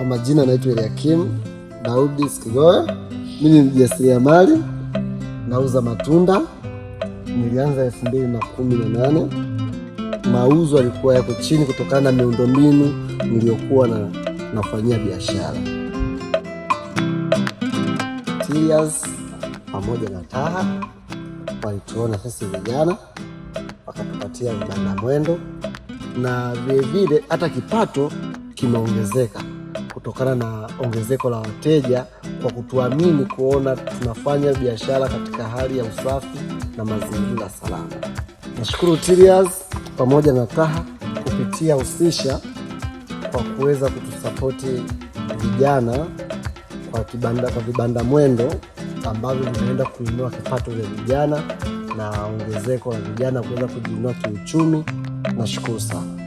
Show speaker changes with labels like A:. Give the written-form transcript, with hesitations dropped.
A: majina naitwa Eliakim Daudi Sikigoe. Mimi ni mjasiriamali, nauza matunda. Nilianza 2018. Mauzo yalikuwa yako chini kutokana na miundombinu niliyokuwa nafanyia biashara. Tilias pamoja na Taha walituona sisi vijana, wakatupatia vibanda mwendo, na vilevile hata kipato kimeongezeka kutokana na ongezeko la wateja kwa kutuamini, kuona tunafanya biashara katika hali ya usafi na mazingira salama. Nashukuru Tilias pamoja na Taha kupitia Usisha kwa kuweza kutusapoti vijana kwa vibanda mwendo ambavyo vinaenda kuinua kipato vya vijana na ongezeko la vijana kuweza kujiinua kiuchumi. Nashukuru sana.